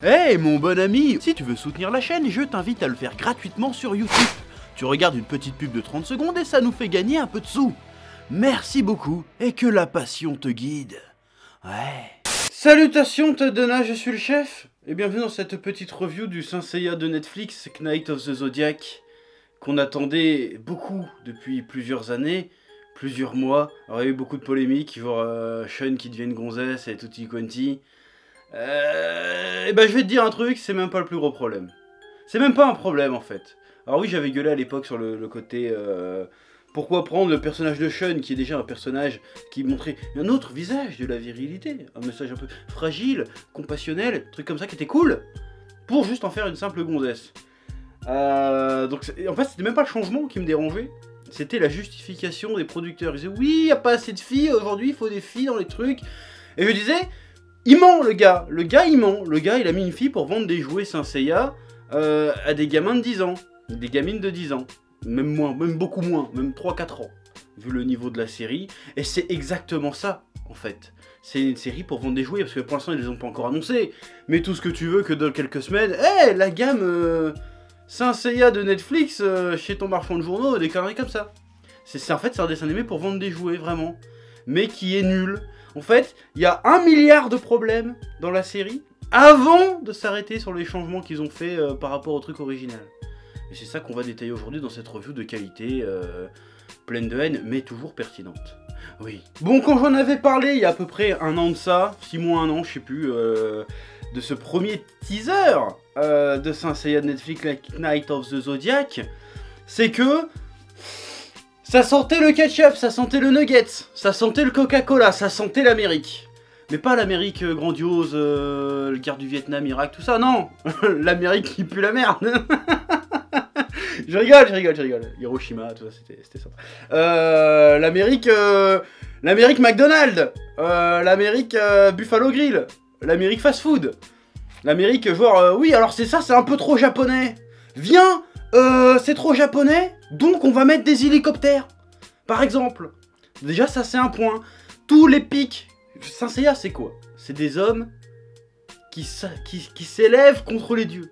Hey mon bon ami, si tu veux soutenir la chaîne, je t'invite à le faire gratuitement sur YouTube. Tu regardes une petite pub de 30 secondes et ça nous fait gagner un peu de sous. Merci beaucoup et que la passion te guide. Ouais. Salutations Todona, je suis le chef et bienvenue dans cette petite review du Saint Seiya de Netflix, Knight of the Zodiac, qu'on attendait beaucoup depuis plusieurs années, plusieurs mois. Alors il y a eu beaucoup de polémiques, voir Shun qui devient une gonzesse et tutti quanti. Et ben je vais te dire un truc, c'est même pas le plus gros problème. C'est même pas un problème en fait. Alors oui, j'avais gueulé à l'époque sur le côté pourquoi prendre le personnage de Shun, qui est déjà un personnage qui montrait un autre visage de la virilité, un message un peu fragile, compassionnel, truc comme ça qui était cool, pour juste en faire une simple gonzesse. Donc en fait c'était même pas le changement qui me dérangeait, c'était la justification des producteurs. Ils disaient oui, y a pas assez de filles aujourd'hui, il faut des filles dans les trucs. Et je disais, il ment le gars il ment, le gars il a mis une fille pour vendre des jouets Saint Seiya à des gamins de 10 ans, des gamines de 10 ans, même moins, même beaucoup moins, même 3-4 ans, vu le niveau de la série, et c'est exactement ça en fait. C'est une série pour vendre des jouets, parce que pour l'instant ils les ont pas encore annoncés, mais tout ce que tu veux que dans quelques semaines, hey, la gamme Saint Seiya de Netflix chez ton marchand de journaux, des conneries comme ça. En fait c'est un dessin animé pour vendre des jouets, vraiment, mais qui est nul. En fait, il y a 1 milliard de problèmes dans la série avant de s'arrêter sur les changements qu'ils ont fait par rapport au truc original. Et c'est ça qu'on va détailler aujourd'hui dans cette review de qualité, pleine de haine, mais toujours pertinente. Oui. Bon, quand j'en avais parlé il y a à peu près un an de ça, 6 mois, 1 an, je sais plus, de ce premier teaser de Saint Seiya de Netflix, Knight of the Zodiac, c'est que ça sentait le ketchup, ça sentait le nugget, ça sentait le Coca-Cola, ça sentait l'Amérique. Mais pas l'Amérique grandiose, le guerre du Vietnam, Irak, tout ça, non. L'Amérique qui pue la merde. Je rigole. Hiroshima, tout ça, c'était sympa. L'Amérique McDonald's, l'Amérique Buffalo Grill, l'Amérique fast food, l'Amérique genre, oui, alors c'est ça, c'est un peu trop japonais. Viens, c'est trop japonais, donc on va mettre des hélicoptères, par exemple. Déjà, ça c'est un point. Tous les pics, Saint Seiya, c'est quoi? C'est des hommes qui s'élèvent contre les dieux.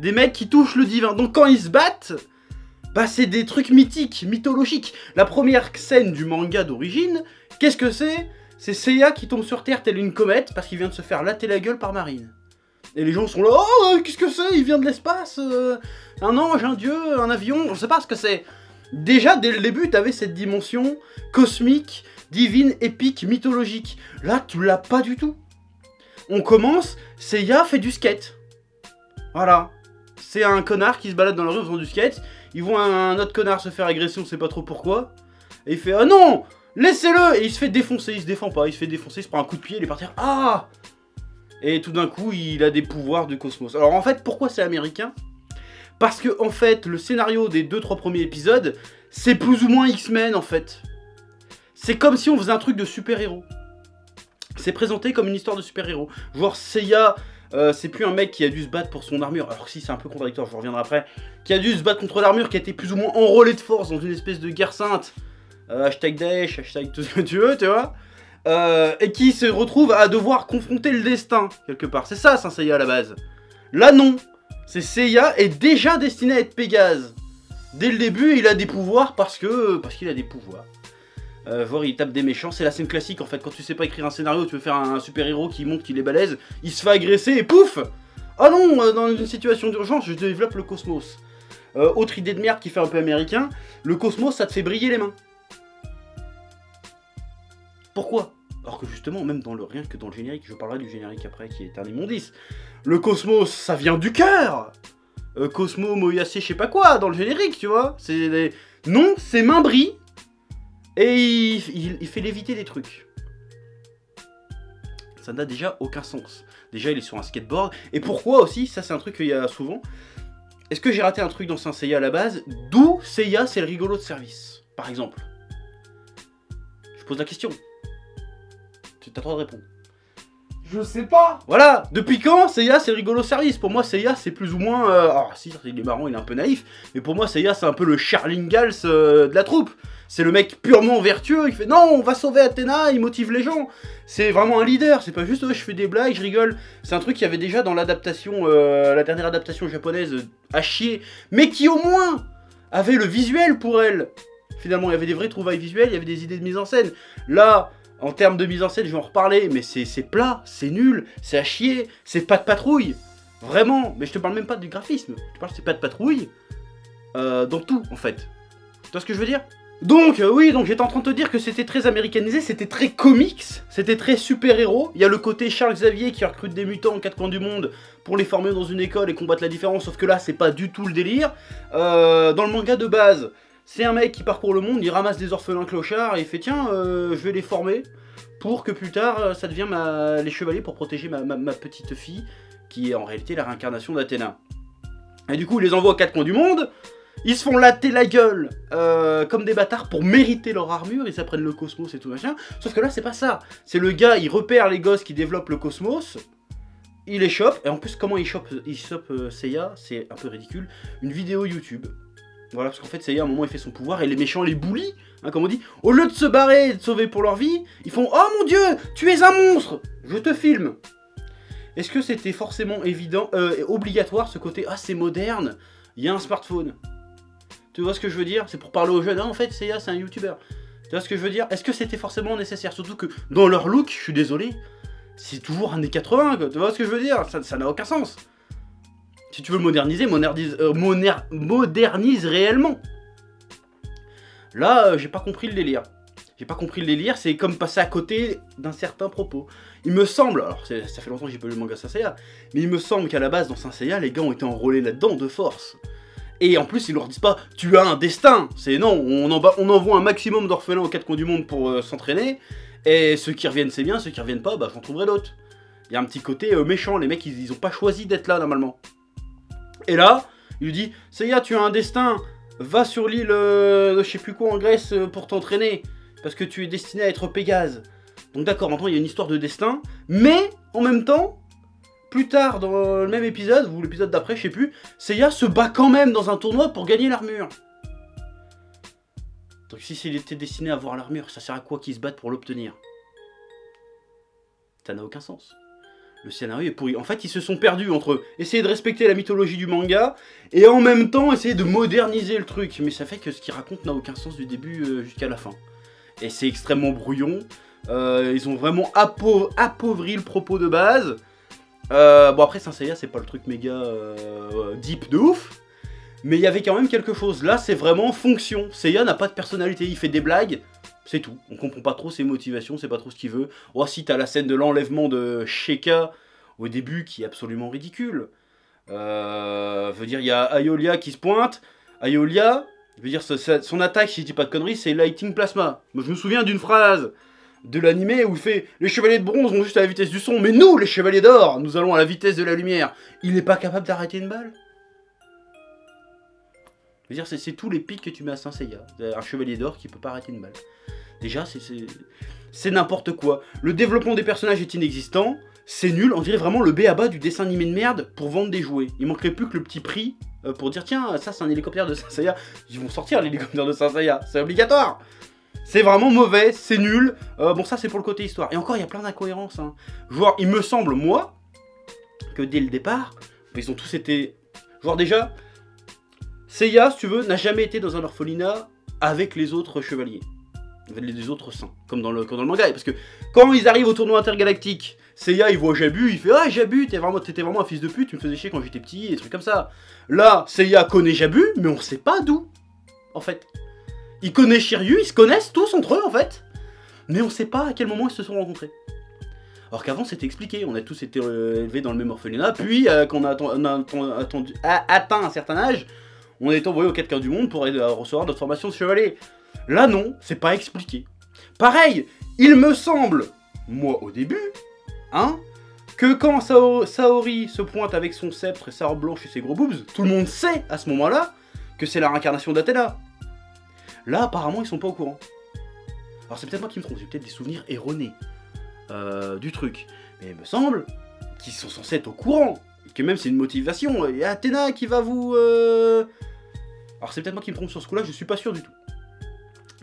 Des mecs qui touchent le divin. Donc quand ils se battent, bah c'est des trucs mythiques, mythologiques. La première scène du manga d'origine, qu'est-ce que c'est? C'est Seiya qui tombe sur Terre telle une comète parce qu'il vient de se faire latter la gueule par Marine. Et les gens sont là, oh, qu'est-ce que c'est? Il vient de l'espace, un ange, un dieu, un avion, on sait pas ce que c'est. Déjà, dès le début, t'avais cette dimension cosmique, divine, épique, mythologique. Là, tu l'as pas du tout. On commence, Seiya fait du skate. Voilà. C'est un connard qui se balade dans la rue en faisant du skate. Il voit un autre connard se faire agresser, on sait pas trop pourquoi. Et il fait, ah non, laissez-le. Et il se fait défoncer, il se défend pas, il se fait défoncer, il se prend un coup de pied, il est par terre. Ah. Et tout d'un coup, il a des pouvoirs du cosmos. Alors en fait, pourquoi c'est américain? Parce que en fait, le scénario des 2-3 premiers épisodes, c'est plus ou moins X-Men en fait. C'est comme si on faisait un truc de super-héros. C'est présenté comme une histoire de super-héros. Genre Seiya, c'est plus un mec qui a dû se battre pour son armure. Alors si, c'est un peu contradictoire, je reviendrai après. Qui a dû se battre contre l'armure, qui a été plus ou moins enrôlé de force dans une espèce de guerre sainte. Hashtag Daesh, hashtag tout ce que tu veux, tu vois. Et qui se retrouve à devoir confronter le destin, quelque part. C'est ça, Saint Seiya à la base. Là, non. C'est Seiya est déjà destiné à être Pégase. Dès le début, il a des pouvoirs parce qu'il a des pouvoirs. Voir, il tape des méchants, c'est la scène classique en fait. Quand tu sais pas écrire un scénario, tu veux faire un super-héros qui montre qu'il est balèze, il se fait agresser et pouf. Ah non, dans une situation d'urgence, je développe le cosmos. Autre idée de merde qui fait un peu américain, le cosmos, ça te fait briller les mains. Pourquoi? Alors que justement, même dans rien que dans le générique, je parlerai du générique après qui est un immondice. Le cosmos, ça vient du cœur. Cosmo, Moyase, je sais pas quoi, dans le générique, tu vois. Non, ses mains brillent. Et il fait léviter des trucs. Ça n'a déjà aucun sens. Déjà, il est sur un skateboard. Et pourquoi aussi, ça c'est un truc qu'il y a souvent. Est-ce que j'ai raté un truc dans Saint Seiya à la base? D'où Seiya, c'est le rigolo de service, par exemple? Je pose la question. Tu as le droit de répondre. Je sais pas. Voilà, depuis quand Seiya c'est le rigolo service? Pour moi Seiya c'est plus ou moins... Alors si, il est marrant, il est un peu naïf, mais pour moi Seiya c'est un peu le Charling Gals de la troupe. C'est le mec purement vertueux, il fait non, on va sauver Athéna, il motive les gens. C'est vraiment un leader, c'est pas juste je fais des blagues, je rigole. C'est un truc qu'il y avait déjà dans l'adaptation, la dernière adaptation japonaise à chier, mais qui au moins avait le visuel pour elle. Finalement, il y avait des vraies trouvailles visuelles, il y avait des idées de mise en scène. Là, en termes de mise en scène, je vais en reparler, mais c'est plat, c'est nul, c'est à chier, c'est pas de patrouille. Vraiment, mais je te parle même pas du graphisme, je te parle c'est pas de patrouille dans tout en fait. Tu vois ce que je veux dire? Donc, oui, donc j'étais en train de te dire que c'était très américanisé, c'était très comics, c'était très super-héros. Il y a le côté Charles Xavier qui recrute des mutants en 4 coins du monde pour les former dans une école et combattre la différence, sauf que là, c'est pas du tout le délire. Dans le manga de base, c'est un mec qui parcourt le monde, il ramasse des orphelins clochards et il fait tiens, je vais les former pour que plus tard, ça devienne les chevaliers pour protéger ma petite fille, qui est en réalité la réincarnation d'Athéna. Et du coup, il les envoie aux 4 coins du monde. Ils se font latter la gueule comme des bâtards pour mériter leur armure, ils s'apprennent le cosmos et tout machin. Sauf que là, c'est pas ça. C'est le gars, il repère les gosses qui développent le cosmos, il les chope, et en plus, comment il chope Seiya, c'est un peu ridicule, une vidéo YouTube. Voilà, parce qu'en fait, Seiya, à un moment, il fait son pouvoir, et les méchants les bully, hein, comme on dit. Au lieu de se barrer et de sauver pour leur vie, ils font « Oh mon dieu, tu es un monstre, je te filme !» Est-ce que c'était forcément évident, obligatoire, ce côté « Ah, c'est moderne, il y a un smartphone !» Tu vois ce que je veux dire? C'est pour parler aux jeunes. Ah, en fait, Seiya, c'est un youtubeur. Tu vois ce que je veux dire? Est-ce que c'était forcément nécessaire? Surtout que dans leur look, je suis désolé, c'est toujours années 80, quoi. Tu vois ce que je veux dire? Ça n'a aucun sens. Si tu veux le moderniser, modernise réellement. Là, j'ai pas compris le délire. J'ai pas compris le délire, c'est comme passer à côté d'un certain propos. Il me semble, alors ça fait longtemps que j'ai pas lu le manga Saint Seiya, mais il me semble qu'à la base, dans Saint Seiya, les gars ont été enrôlés là-dedans de force. Et en plus, ils leur disent pas « Tu as un destin !» C'est non, on envoie un maximum d'orphelins aux 4 coins du monde pour s'entraîner. Et ceux qui reviennent, c'est bien. Ceux qui reviennent pas, bah j'en trouverai d'autres. Il y a un petit côté méchant. Les mecs, ils ont pas choisi d'être là, normalement. Et là, il lui dit « Seiya, tu as un destin. Va sur l'île de je sais plus quoi en Grèce pour t'entraîner. Parce que tu es destiné à être Pégase. » Donc d'accord, maintenant, il y a une histoire de destin. Mais, en même temps... Plus tard, dans le même épisode, ou l'épisode d'après, je sais plus, Seiya se bat quand même dans un tournoi pour gagner l'armure. Donc si s'il était destiné à avoir l'armure, ça sert à quoi qu'ils se battent pour l'obtenir? Ça n'a aucun sens. Le scénario est pourri. En fait, ils se sont perdus entre essayer de respecter la mythologie du manga, et en même temps essayer de moderniser le truc. Mais ça fait que ce qu'ils racontent n'a aucun sens du début jusqu'à la fin. Et c'est extrêmement brouillon. Ils ont vraiment appauvri le propos de base. Bon après Saint Seiya c'est pas le truc méga deep de ouf, mais il y avait quand même quelque chose. Là c'est vraiment fonction. Seiya n'a pas de personnalité, il fait des blagues, c'est tout. On comprend pas trop ses motivations, c'est pas trop ce qu'il veut. Oh si t'as la scène de l'enlèvement de Sheikah au début qui est absolument ridicule. Veut dire il y a Aeolia qui se pointe. Aeolia, veut dire son attaque si je dis pas de conneries c'est Lighting Plasma. Moi je me souviens d'une phrase de l'animé où il fait « Les chevaliers de bronze vont juste à la vitesse du son, mais nous, les chevaliers d'or, nous allons à la vitesse de la lumière. » Il n'est pas capable d'arrêter une balle. Je veux dire, c'est tous les pics que tu mets à Saint Seiya. Un chevalier d'or qui peut pas arrêter une balle. Déjà, c'est n'importe quoi. Le développement des personnages est inexistant. C'est nul, on dirait vraiment le b.a.-ba du dessin animé de merde pour vendre des jouets. Il manquerait plus que le petit prix pour dire « Tiens, ça c'est un hélicoptère de Saint Seiya. » Ils vont sortir l'hélicoptère de Saint Seiya, c'est obligatoire. C'est vraiment mauvais, c'est nul. Bon, ça, c'est pour le côté histoire. Et encore, il y a plein d'incohérences. Hein. Genre, il me semble, moi, que dès le départ, ils ont tous été... Genre, déjà, Seiya, si tu veux, n'a jamais été dans un orphelinat avec les autres chevaliers. Les autres saints, comme dans le manga. Parce que quand ils arrivent au tournoi intergalactique, Seiya, il voit Jabu, il fait « Ah, Jabu, t'étais vraiment un fils de pute, tu me faisais chier quand j'étais petit, des trucs comme ça. » Là, Seiya connaît Jabu, mais on sait pas d'où, en fait. Il connaît Shiryu, ils se connaissent tous entre eux en fait. Mais on sait pas à quel moment ils se sont rencontrés. Alors qu'avant c'était expliqué, on a tous été élevés dans le même orphelinat, puis quand on a atteint un certain âge, on a été envoyé aux 4 coins du monde pour recevoir notre formation de chevalier. Là non, c'est pas expliqué. Pareil, il me semble, moi au début, hein, que quand Saori se pointe avec son sceptre et sa robe blanche et ses gros boobs, tout le monde sait à ce moment-là que c'est la réincarnation d'Athéna. Là, apparemment, ils sont pas au courant. Alors, c'est peut-être moi qui me trompe, j'ai peut-être des souvenirs erronés du truc. Mais il me semble qu'ils sont censés être au courant. Et que même c'est une motivation. Il y a Athéna qui va vous... Alors c'est peut-être moi qui me trompe sur ce coup-là, je suis pas sûr du tout.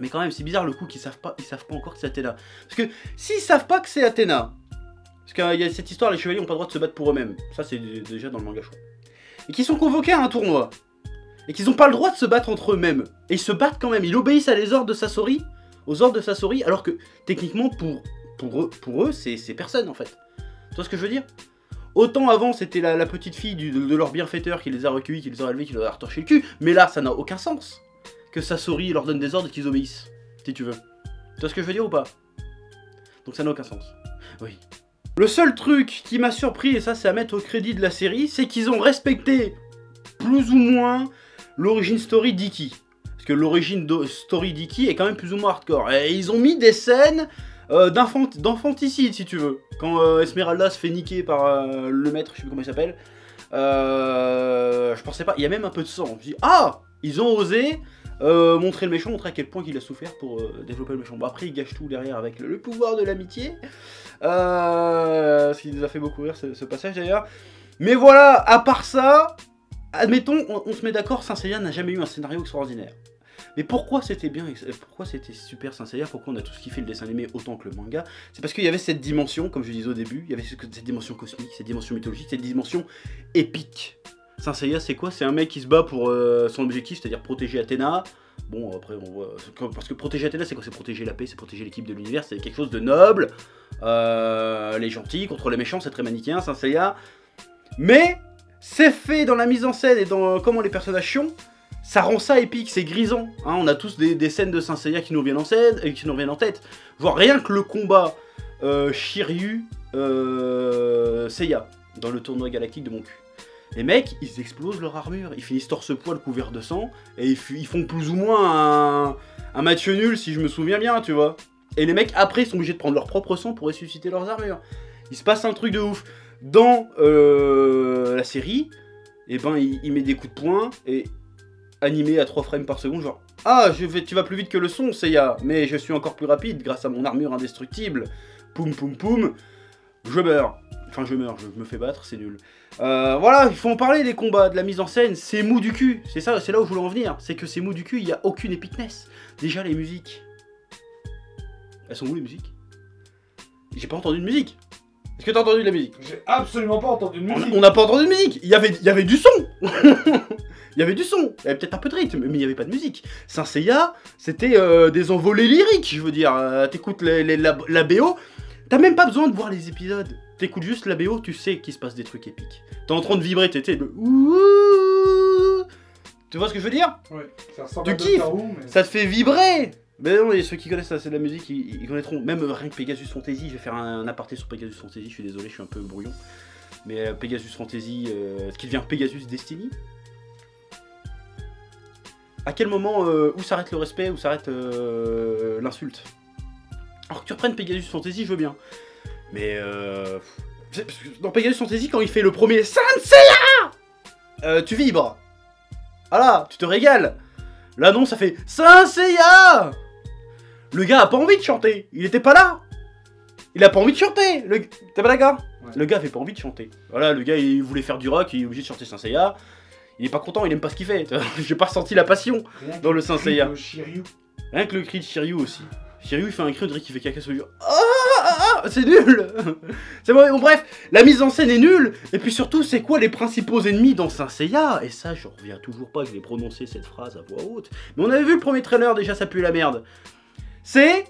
Mais quand même, c'est bizarre le coup qu'ils savent pas encore que c'est Athéna. Parce que s'ils savent pas que c'est Athéna, parce qu'il y a cette histoire, les chevaliers n'ont pas le droit de se battre pour eux-mêmes. Ça, c'est déjà dans le manga, je crois. Et qu'ils sont convoqués à un tournoi. Et qu'ils n'ont pas le droit de se battre entre eux-mêmes. Et ils se battent quand même. Ils obéissent à les ordres de Sasori. Aux ordres de Sasori. Alors que, techniquement, pour eux c'est personne, en fait. Tu vois ce que je veux dire? Autant avant, c'était la petite fille de leur bienfaiteur qui les a recueillis, qui les a élevés, qui leur a retorché le cul. Mais là, ça n'a aucun sens. Que Sasori leur donne des ordres et qu'ils obéissent. Si tu veux. Tu vois ce que je veux dire ou pas? Donc ça n'a aucun sens. Oui. Le seul truc qui m'a surpris, et ça c'est à mettre au crédit de la série, c'est qu'ils ont respecté plus ou moins l'origine story d'Iki. Parce que l'origine story d'Iki est quand même plus ou moins hardcore. Et ils ont mis des scènes d'infanticide, si tu veux. Quand Esmeralda se fait niquer par le maître, je sais plus comment il s'appelle. Je pensais pas, il y a même un peu de sang. Je me dis, ah, ils ont osé montrer le méchant, montrer à quel point il a souffert pour développer le méchant. Bon, après, il gâche tout derrière avec le pouvoir de l'amitié. Ce qui nous a fait beaucoup rire, ce passage d'ailleurs. Mais voilà, à part ça, admettons, on se met d'accord, Saint Seiya n'a jamais eu un scénario extraordinaire. Mais pourquoi c'était bien, pourquoi c'était super Saint Seiya, pourquoi on a tous kiffé le dessin animé autant que le manga? C'est parce qu'il y avait cette dimension, comme je disais au début, il y avait cette dimension cosmique, cette dimension mythologique, cette dimension épique. Saint Seiya, c'est quoi? C'est un mec qui se bat pour son objectif, c'est-à-dire protéger Athéna. Bon, après, on voit... Parce que protéger Athéna, c'est quoi? C'est protéger la paix, c'est protéger l'équipe de l'univers, c'est quelque chose de noble. Les gentils contre les méchants, c'est très manichéen, Saint Seiya. Mais, c'est fait dans la mise en scène et dans comment les personnages sont, ça rend ça épique, c'est grisant. Hein, on a tous des scènes de Saint Seiya qui nous viennent en scène, et qui nous reviennent en tête. Genre, rien que le combat Shiryu Seiya, dans le tournoi galactique de mon cul. Les mecs, ils explosent leur armure, ils finissent torse-poil couverts de sang, et ils font plus ou moins un match nul, si je me souviens bien, tu vois. Et les mecs, après, ils sont obligés de prendre leur propre sang pour ressusciter leurs armures. Il se passe un truc de ouf. Dans la série, eh ben, il met des coups de poing, et animé à 3 frames par seconde, genre « Ah, tu vas plus vite que le son, Seiya, mais je suis encore plus rapide grâce à mon armure indestructible. Poum, poum, poum. Je meurs. » Enfin, je meurs, je me fais battre, c'est nul. Voilà, il faut en parler des combats, de la mise en scène, c'est mou du cul. C'est ça, c'est là où je voulais en venir. C'est que c'est mou du cul, il n'y a aucune épicness. Déjà, les musiques. Elles sont où les musiques? J'ai pas entendu de musique. Est-ce que t'as entendu de la musique? J'ai absolument pas entendu de musique. On n'a pas entendu de musique. Il y avait du son. Il y avait du son. Il y avait peut-être un peu de rythme, mais il n'y avait pas de musique. Saint Seiya, c'était des envolées lyriques, je veux dire. T'écoutes la BO, t'as même pas besoin de voir les épisodes. T'écoutes juste la BO, tu sais qu'il se passe des trucs épiques. T'es en train de vibrer, t'étais le ouh. Tu vois ce que je veux dire? Ouais, ça ressemble tu kiffes, mais... ça te fait vibrer. Mais non, et ceux qui connaissent assez de la musique, ils connaîtront. Même rien que Pegasus Fantasy, je vais faire un aparté sur Pegasus Fantasy, je suis désolé, je suis un peu brouillon. Mais Pegasus Fantasy, ce qui devient Pegasus Destiny. À quel moment, où s'arrête le respect, où s'arrête l'insulte? Alors que tu reprennes Pegasus Fantasy, je veux bien. Mais dans Pegasus Fantasy, quand il fait le premier Saint Seiya, tu vibres. Voilà, tu te régales. Là non, ça fait Saint Seiya. Le gars a pas envie de chanter, il était pas là. Il a pas envie de chanter. T'es pas d'accord? Ouais. Le gars avait pas envie de chanter. Voilà, le gars il voulait faire du rock, il est obligé de chanter Saint Seiya. Il est pas content, il aime pas ce qu'il fait. J'ai pas ressenti la passion dans le Saint Seiya. Rien que le cri de Shiryu aussi. Shiryu il fait un cri, on dirait qu'il fait caca sur lui. C'est nul. C'est bon, bref, la mise en scène est nulle. Et puis surtout, c'est quoi les principaux ennemis dans Saint Seiya? Et ça, je reviens toujours pas, je vais prononcer cette phrase à voix haute. Mais on avait vu le premier trailer, déjà ça pue la merde. C'est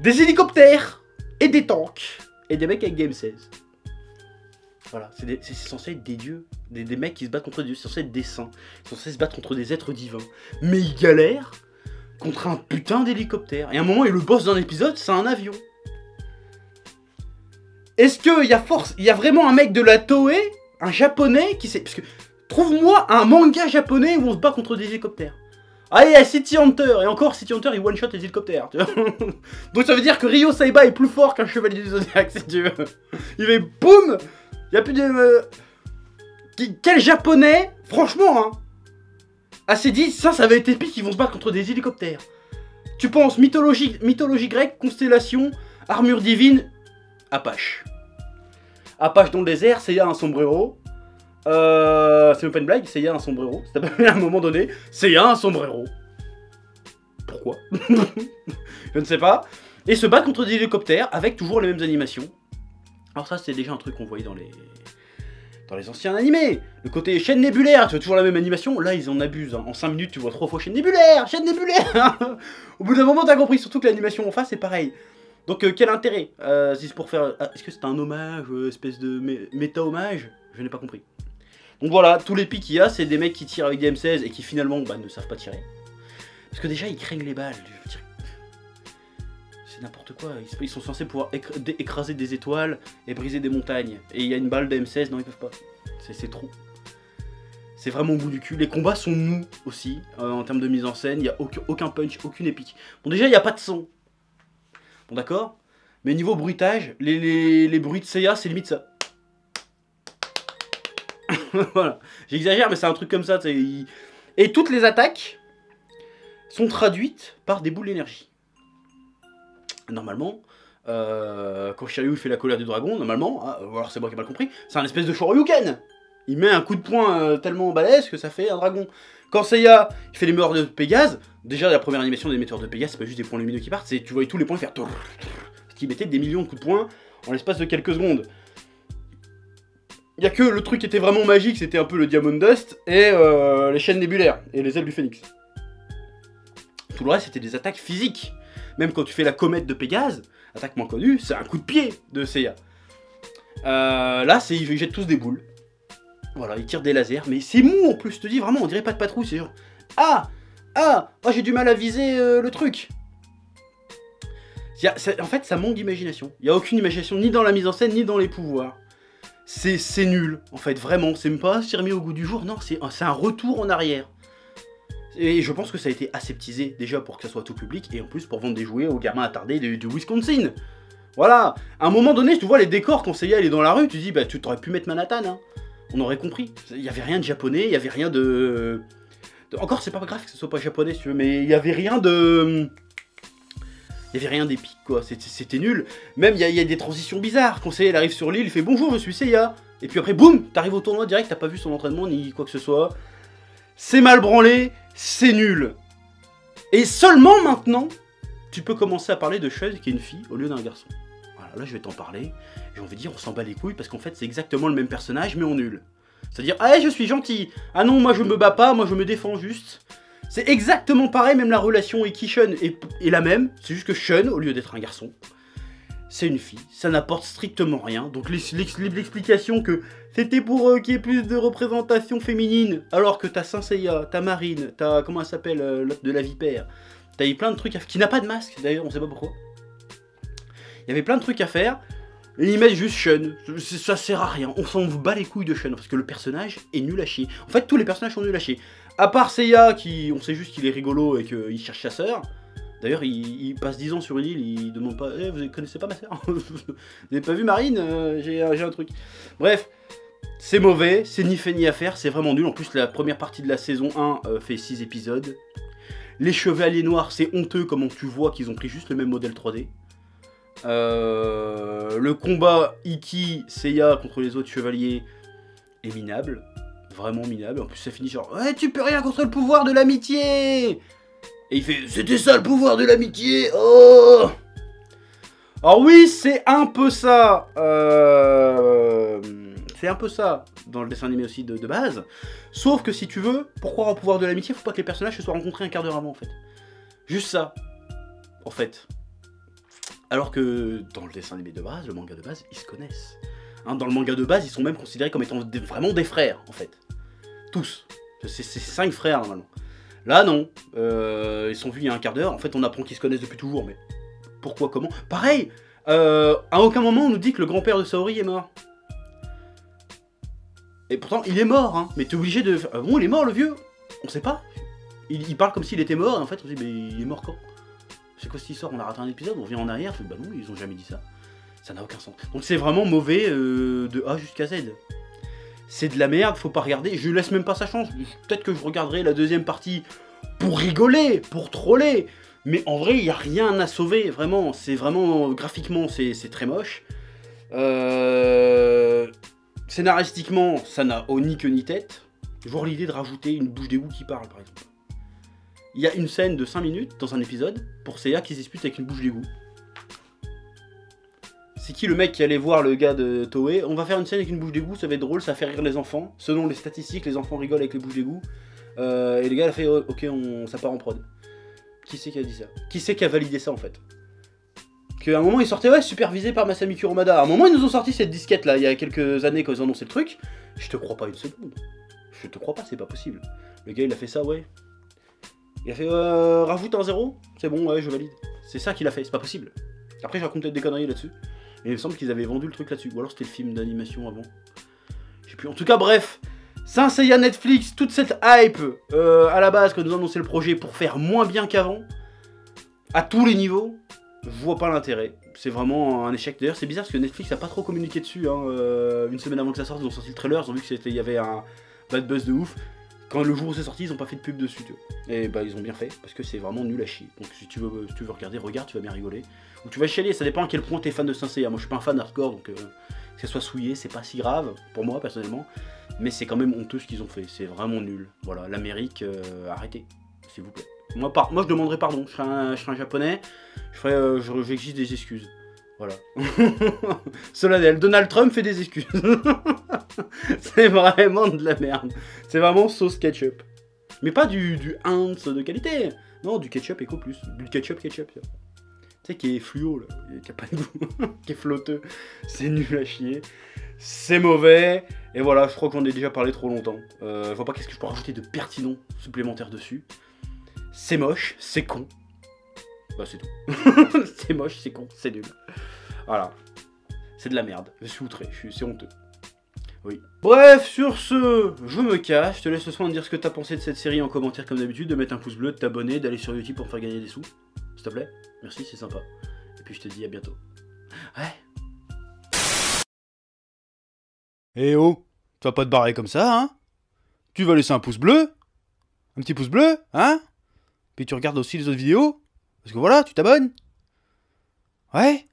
des hélicoptères et des tanks. Et des mecs avec Game 16. Voilà, c'est censé être des dieux. Des mecs qui se battent contre des dieux, c'est censé être des saints. Ils sont censés se battre contre des êtres divins. Mais ils galèrent contre un putain d'hélicoptère. Et à un moment, le boss d'un épisode, c'est un avion. Est-ce qu'il y a vraiment un mec de la Toei, un japonais, qui sait... Parce que, trouve-moi un manga japonais où on se bat contre des hélicoptères. Ah, il y a City Hunter, et encore City Hunter, il one-shot les hélicoptères, tu vois. Donc ça veut dire que Ryo Saiba est plus fort qu'un chevalier du Zodiac, si tu veux. Il fait boum. Il y a plus de... Quel japonais, franchement, hein, assez dit, ça va être épique, ils vont se battre contre des hélicoptères. Tu penses mythologie grecque, constellation, armure divine, Apache. Apache dans le désert, Seiya a un sombrero. C'est même pas une blague, Seiya a un sombrero. C'est à un moment donné, Seiya a un sombrero. Pourquoi? Je ne sais pas. Et se battre contre des hélicoptères avec toujours les mêmes animations. Alors ça, c'est déjà un truc qu'on voyait dans les anciens animés. Le côté chaîne nébulaire, tu vois toujours la même animation. Là, ils en abusent. Hein. En 5 minutes, tu vois 3 fois chaîne nébulaire. Au bout d'un moment, t'as compris. Surtout que l'animation en face, c'est pareil. Donc, quel intérêt? Si c'est pour faire... Est-ce que c'est un hommage, espèce de méta-hommage? Je n'ai pas compris. Donc voilà, tous les pics qu'il y a, c'est des mecs qui tirent avec des M16 et qui finalement ne savent pas tirer. Parce que déjà, ils craignent les balles. C'est n'importe quoi. Ils sont censés pouvoir écraser des étoiles et briser des montagnes. Et il y a une balle de M16, non, ils peuvent pas. C'est trop. C'est vraiment au bout du cul. Les combats sont mous aussi, en termes de mise en scène. Il n'y a aucun punch, aucune épique. Bon, déjà, il n'y a pas de son. Bon, d'accord. Mais niveau bruitage, les bruits de Seiya, c'est limite ça. Voilà. J'exagère, mais c'est un truc comme ça. Et toutes les attaques sont traduites par des boules d'énergie. Normalement, quand Shiryu fait la colère du dragon, normalement, alors c'est moi qui ai mal compris, c'est un espèce de Shoryuken. Il met un coup de poing tellement balèze que ça fait un dragon. Quand Seiya il fait les meurs de Pégase, déjà la première animation des metteurs de Pégase, c'est pas juste des points lumineux qui partent, c'est tu vois tous les points faire ce qui mettait des millions de coups de poing en l'espace de quelques secondes. Il y a que le truc qui était vraiment magique, c'était un peu le Diamond Dust et les chaînes nébulaires et les ailes du phénix. Tout le reste c'était des attaques physiques. Même quand tu fais la comète de Pégase, attaque moins connue, c'est un coup de pied de Seiya. Là, ils jettent tous des boules. Voilà, ils tirent des lasers, mais c'est mou en plus, je te dis vraiment, on dirait pas de patrouille, c'est genre... Oh, j'ai du mal à viser le truc. En fait, ça manque d'imagination. Il n'y a aucune imagination, ni dans la mise en scène, ni dans les pouvoirs. C'est nul, en fait, vraiment. C'est même pas remis au goût du jour, non, c'est un retour en arrière. Et je pense que ça a été aseptisé, déjà pour que ça soit tout public, et en plus pour vendre des jouets aux gamins attardés du Wisconsin. Voilà, à un moment donné, tu vois les décors, quand Seiya il est dans la rue, tu dis, bah tu t'aurais pu mettre Manhattan, hein. On aurait compris. Il n'y avait rien de japonais, il n'y avait rien de... Encore, c'est pas grave que ce soit pas japonais, si tu veux, mais il n'y avait rien de... Il n'y avait rien d'épique, quoi, c'était nul. Même, il y a des transitions bizarres. Quand Seiya arrive sur l'île, il fait « Bonjour, je suis Seiya ». Et puis après, boum, t'arrives au tournoi direct, t'as pas vu son entraînement, ni quoi que ce soit. C'est mal branlé, c'est nul. Et seulement maintenant, tu peux commencer à parler de Shun qui est une fille au lieu d'un garçon. Voilà, là je vais t'en parler. J'ai envie de dire, on s'en bat les couilles parce qu'en fait c'est exactement le même personnage mais en nul. C'est-à-dire, ah je suis gentil. Ah non, moi je me bats pas, moi je me défends juste. C'est exactement pareil, même la relation Iki-Shun est la même. C'est juste que Shun, au lieu d'être un garçon, c'est une fille. Ça n'apporte strictement rien. Donc l'explication que c'était pour qu'il y ait plus de représentation féminine, alors que t'as Saint Seiya, t'as Marine, t'as, comment elle s'appelle, l'autre de la vipère. T'as eu plein de trucs qui n'a pas de masque d'ailleurs, on sait pas pourquoi. Il y avait plein de trucs à faire. Et ils mettent juste Shun. Ça sert à rien. On s'en bat les couilles de Shun parce que le personnage est nul à chier. En fait, tous les personnages sont nuls à chier. À part Seiya, on sait juste qu'il est rigolo et qu'il cherche sa sœur. D'ailleurs, il passe 10 ans sur une île, il demande pas « vous connaissez pas ma sœur ?» Vous avez pas vu Marine? J'ai un truc. Bref, c'est mauvais, c'est ni fait ni à faire, c'est vraiment nul. En plus, la première partie de la saison 1 fait 6 épisodes. Les Chevaliers Noirs, c'est honteux comment tu vois qu'ils ont pris juste le même modèle 3D. Le combat Iki, Seiya contre les autres chevaliers est minable. Vraiment minable. En plus, ça finit genre « ouais, tu peux rien contre le pouvoir de l'amitié !» Et il fait « c'était ça le pouvoir de l'amitié, oh !» Alors oui, c'est un peu ça. C'est un peu ça dans le dessin animé aussi de base. Sauf que si tu veux, pour croire au pouvoir de l'amitié, faut pas que les personnages se soient rencontrés un quart d'heure avant en fait. Juste ça. En fait. Alors que dans le dessin animé de base, le manga de base, ils se connaissent. Hein, dans le manga de base, ils sont même considérés comme étant vraiment des frères en fait. Tous. C'est 5 frères normalement. Là non, ils sont vus il y a un quart d'heure, en fait on apprend qu'ils se connaissent depuis toujours, mais pourquoi, comment? Pareil, à aucun moment on nous dit que le grand-père de Saori est mort. Et pourtant il est mort, hein, mais t'es obligé de... Ah bon, il est mort le vieux? On sait pas. Il parle comme s'il était mort, et en fait on se dit mais il est mort quand? C'est quoi cette histoire? On a raté un épisode, on revient en arrière, bah non, ils ont jamais dit ça. Ça n'a aucun sens. Donc c'est vraiment mauvais de A jusqu'à Z. C'est de la merde, faut pas regarder, je lui laisse même pas sa chance. Peut-être que je regarderai la deuxième partie pour rigoler, pour troller. Mais en vrai, il n'y a rien à sauver, vraiment. C'est vraiment, graphiquement, c'est très moche. Scénaristiquement, ça n'a ni queue ni tête. Genre l'idée de rajouter une bouche d'égout qui parle, par exemple. Il y a une scène de 5 minutes dans un épisode pour Seiya qui se dispute avec une bouche d'égout. C'est qui le mec qui allait voir le gars de Toei? On va faire une scène avec une bouche d'égout, ça va être drôle, ça va faire rire les enfants. Selon les statistiques, les enfants rigolent avec les bouches d'égout. Et le gars il a fait ok, ça part en prod. Qui c'est qui a dit ça? Qui c'est qui a validé ça en fait? Qu'à un moment ils sortaient ouais supervisé par Masami Kurumada. À un moment ils nous ont sorti cette disquette là il y a quelques années quand ils ont annoncé le truc. Je te crois pas une seconde. Je te crois pas, c'est pas possible. Le gars il a fait ça ouais. Il a fait rajoute un 0, c'est bon ouais je valide. C'est ça qu'il a fait, c'est pas possible. Après je raconte peut-être des conneries là-dessus. Mais il me semble qu'ils avaient vendu le truc là-dessus. Ou alors c'était le film d'animation avant. Je sais plus. En tout cas bref. Saint Seiya Netflix, toute cette hype à la base quand nous annonçait le projet pour faire moins bien qu'avant. À tous les niveaux. Je vois pas l'intérêt. C'est vraiment un échec. D'ailleurs c'est bizarre parce que Netflix a pas trop communiqué dessus. Hein. Une semaine avant que ça sorte ils ont sorti le trailer. Ils ont vu qu'il y avait un bad buzz de ouf. Quand le jour où c'est sorti, ils ont pas fait de pub dessus. Tu vois. Et bah ils ont bien fait parce que c'est vraiment nul à chier. Donc si tu veux regarder, regarde, tu vas bien rigoler. Ou tu vas chialer, ça dépend à quel point t'es fan de Saint Seiya. Moi je suis pas un fan hardcore donc que ça soit souillé, c'est pas si grave pour moi personnellement. Mais c'est quand même honteux ce qu'ils ont fait, c'est vraiment nul. Voilà, l'Amérique, arrêtez, s'il vous plaît. Moi je demanderai pardon, je serai un japonais, j'exige des excuses. Voilà. Solennel, Donald Trump fait des excuses. C'est vraiment de la merde. C'est vraiment sauce ketchup. Mais pas du Heinz de qualité. Non, du ketchup Eco Plus. Du ketchup. Tu sais, qui est fluo, là. Qui a pas de goût. Qui est flotteux. C'est nul à chier. C'est mauvais. Et voilà, je crois que j'en ai déjà parlé trop longtemps. Je vois pas qu'est-ce que je peux rajouter de pertinent supplémentaire dessus. C'est moche, c'est con. Bah c'est tout. C'est moche, c'est con, c'est nul. Voilà. C'est de la merde. Je suis outré, c'est honteux. Oui. Bref, sur ce, je me cache. Je te laisse le soin de dire ce que t'as pensé de cette série en commentaire comme d'habitude, de mettre un pouce bleu, de t'abonner, d'aller sur YouTube pour me faire gagner des sous. S'il te plaît. Merci, c'est sympa. Et puis je te dis à bientôt. Ouais. Eh oh, tu vas pas te barrer comme ça, hein? Tu vas laisser un pouce bleu? Un petit pouce bleu, hein? Puis tu regardes aussi les autres vidéos? Parce que voilà, tu t'abonnes? Ouais?